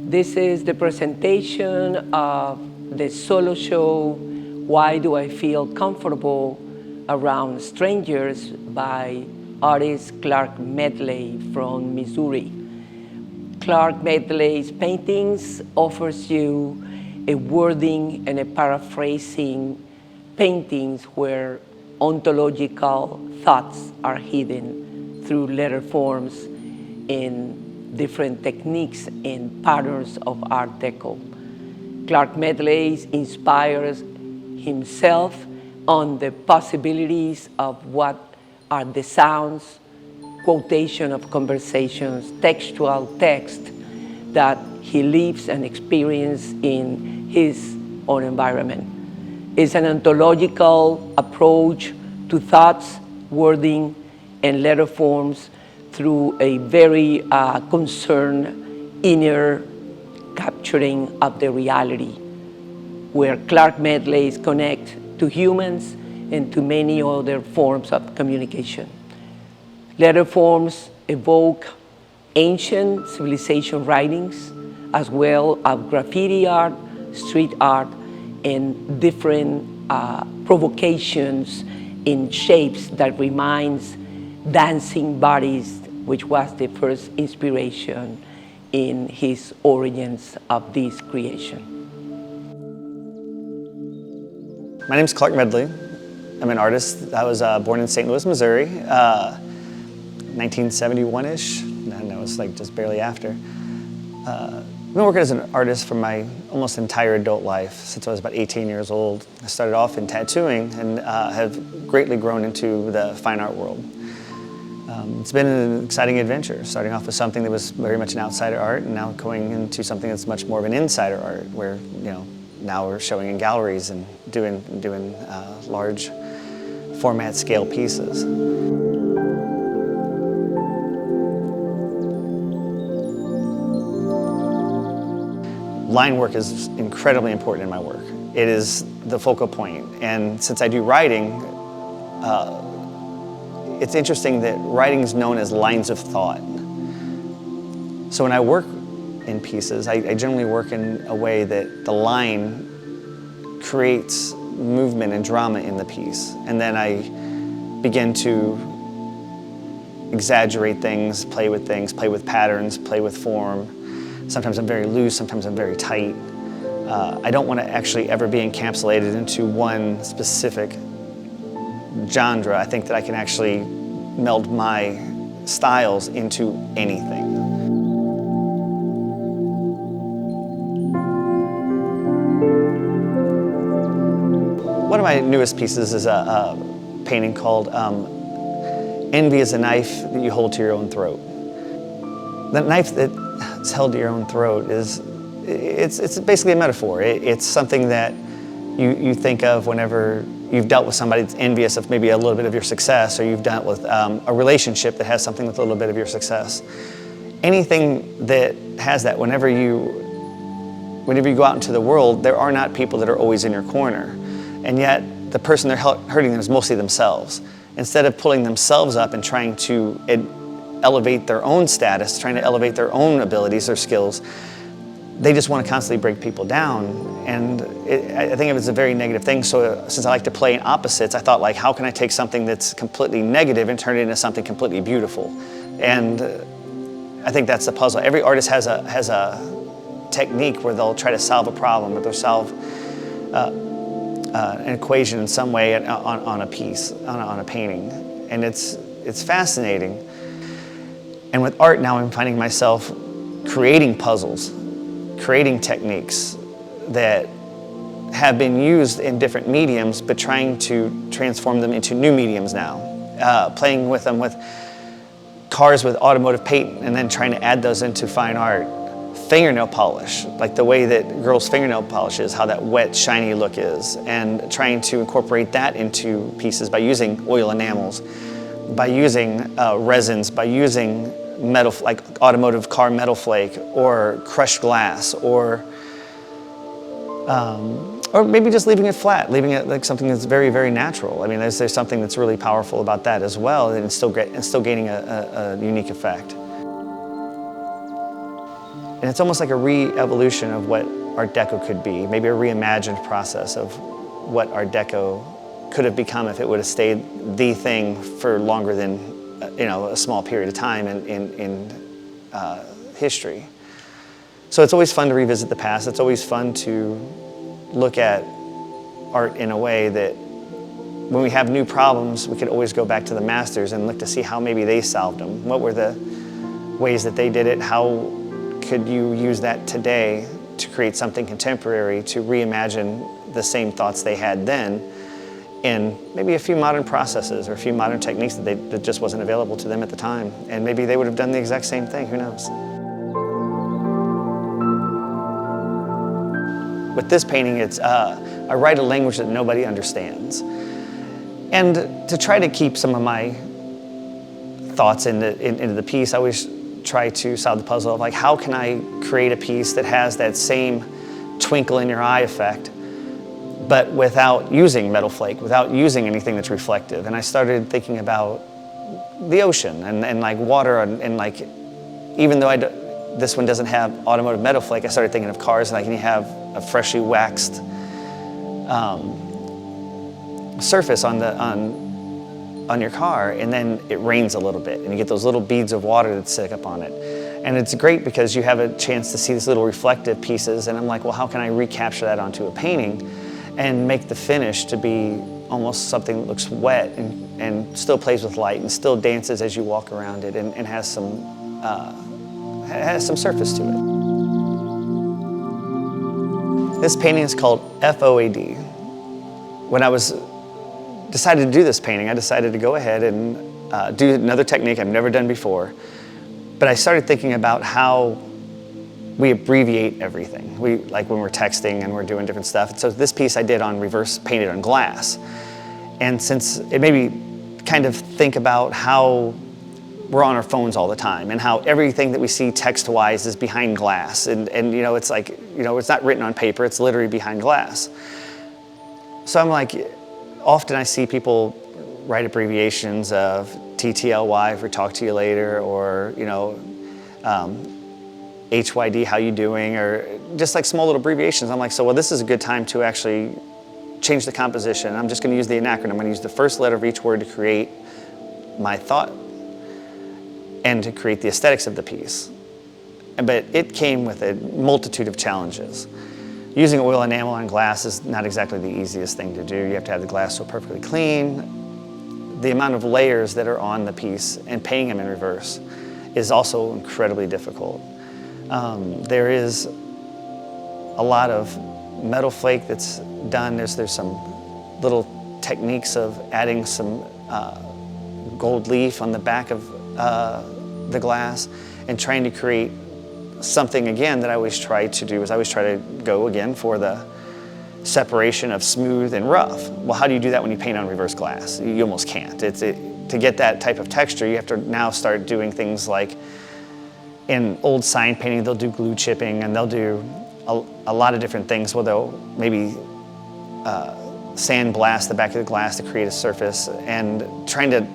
This is the presentation of the solo show, Why Do I Feel Comfortable Around Strangers by artist Clark Medley from Missouri. Clark Medley's paintings offers you a wording and a paraphrasing paintings where ontological thoughts are hidden through letter forms in different techniques and patterns of Art Deco. Clark Medley inspires himself on the possibilities of what are the sounds, quotation of conversations, textual text that he lives and experiences in his own environment. It's an ontological approach to thoughts, wording, and letter forms through a very concerned inner capturing of the reality, where Clark Medley connects to humans and to many other forms of communication. Letter forms evoke ancient civilization writings, as well as graffiti art, street art, and different provocations in shapes that reminds dancing bodies, which was the first inspiration in his origins of this creation. My name is Clark Medley. I'm an artist. I was born in St. Louis, Missouri, 1971-ish. And that was like just barely after. I've been working as an artist for my almost entire adult life, since I was about 18 years old. I started off in tattooing and have greatly grown into the fine art world. It's been an exciting adventure, starting off with something that was very much an outsider art and now going into something that's much more of an insider art, where, you know, now we're showing in galleries and doing large format scale pieces. Line work is incredibly important in my work. It is the focal point. And since I do writing, it's interesting that writing is known as lines of thought. So when I work in pieces, I generally work in a way that the line creates movement and drama in the piece. And then I begin to exaggerate things, play with patterns, play with form. Sometimes I'm very loose, sometimes I'm very tight. I don't want to actually ever be encapsulated into one specific genre. I think that I can actually meld my styles into anything. One of my newest pieces is a painting called Envy is a Knife That You Hold to Your Own Throat. The knife that's held to your own throat it's basically a metaphor. It's something that you think of whenever you've dealt with somebody that's envious of maybe a little bit of your success, or you've dealt with a relationship that has something with a little bit of your success. Anything that has that, whenever you go out into the world, there are not people that are always in your corner. And yet, the person they're hurting them is mostly themselves. Instead of pulling themselves up and trying to elevate their own status, trying to elevate their own abilities or skills, they just want to constantly break people down. And I think it's a very negative thing. So since I like to play in opposites, I thought, like, how can I take something that's completely negative and turn it into something completely beautiful? And I think that's the puzzle. Every artist has a technique where they'll try to solve a problem, or they'll solve an equation in some way on a piece, on a painting. And it's fascinating. And with art now, I'm finding myself creating puzzles, creating techniques that have been used in different mediums, but trying to transform them into new mediums now. Playing with them with cars with automotive paint, and then trying to add those into fine art. Fingernail polish, like the way that girls' fingernail polish is, how that wet, shiny look is, and trying to incorporate that into pieces by using oil enamels, by using resins, by using metal, like automotive car metal flake, or crushed glass, or maybe just leaving it flat, leaving it like something that's very, very natural. I mean, there's something that's really powerful about that as well, and it's still gaining a unique effect. And it's almost like a re-evolution of what Art Deco could be, maybe a reimagined process of what Art Deco could have become if it would have stayed the thing for longer than a small period of time in history. So it's always fun to revisit the past. It's always fun to look at art in a way that when we have new problems, we could always go back to the masters and look to see how maybe they solved them. What were the ways that they did it? How could you use that today to create something contemporary, to reimagine the same thoughts they had then in maybe a few modern processes or a few modern techniques that just wasn't available to them at the time. And maybe they would have done the exact same thing, who knows? With this painting, it's I write a language that nobody understands. And to try to keep some of my thoughts into the piece, I always try to solve the puzzle of like, how can I create a piece that has that same twinkle in your eye effect, but without using metal flake, without using anything that's reflective. And I started thinking about the ocean and like water and like, even though this one doesn't have automotive metal flake, I started thinking of cars, and like, can you have a freshly waxed surface on your car, and then it rains a little bit and you get those little beads of water that stick up on it. And it's great because you have a chance to see these little reflective pieces, and I'm like, well, how can I recapture that onto a painting and make the finish to be almost something that looks wet and still plays with light and still dances as you walk around it and has some surface to it. This painting is called FOAD. When I decided to do this painting, I decided to go ahead and do another technique I've never done before. But I started thinking about how we abbreviate everything. Like when we're texting and we're doing different stuff. And so this piece I did on reverse painted on glass. And since it made me kind of think about how we're on our phones all the time and how everything that we see text-wise is behind glass. And it's like, it's not written on paper, it's literally behind glass. So I'm like, often I see people write abbreviations of TTLY for talk to you later, or HYD, how you doing, or just like small little abbreviations. I'm like, so well, this is a good time to actually change the composition. I'm just going to use the acronym. I'm going to use the first letter of each word to create my thought and to create the aesthetics of the piece. But it came with a multitude of challenges. Using oil enamel on glass is not exactly the easiest thing to do. You have to have the glass so perfectly clean. The amount of layers that are on the piece and painting them in reverse is also incredibly difficult. There is a lot of metal flake that's done. There's some little techniques of adding some gold leaf on the back of the glass and trying to create something again that I always try to do is I always try to go again for the separation of smooth and rough. Well, how do you do that when you paint on reverse glass? You almost can't. To get that type of texture, you have to now start doing things like in old sign painting, they'll do glue chipping and they'll do a lot of different things where they'll maybe sand blast the back of the glass to create a surface and trying to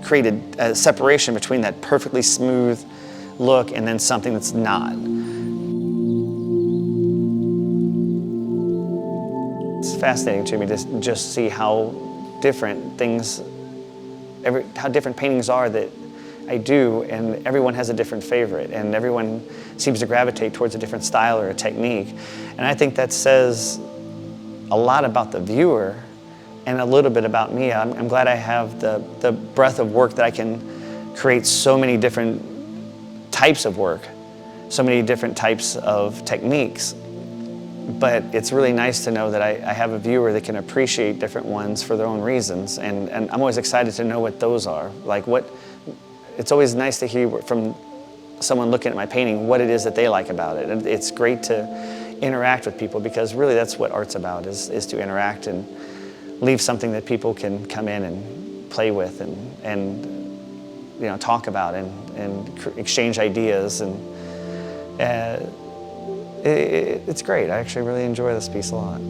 create a separation between that perfectly smooth look and then something that's not. It's fascinating to me to just see how different paintings are that I do, and everyone has a different favorite, and everyone seems to gravitate towards a different style or a technique. And I think that says a lot about the viewer and a little bit about me. I'm glad I have the breadth of work that I can create so many different types of work, so many different types of techniques. But it's really nice to know that I have a viewer that can appreciate different ones for their own reasons. And I'm always excited to know what those are. Like it's always nice to hear from someone looking at my painting what it is that they like about it. And it's great to interact with people because really that's what art's about, is to interact and leave something that people can come in and play with and talk about and exchange ideas. And it's great. I actually really enjoy this piece a lot.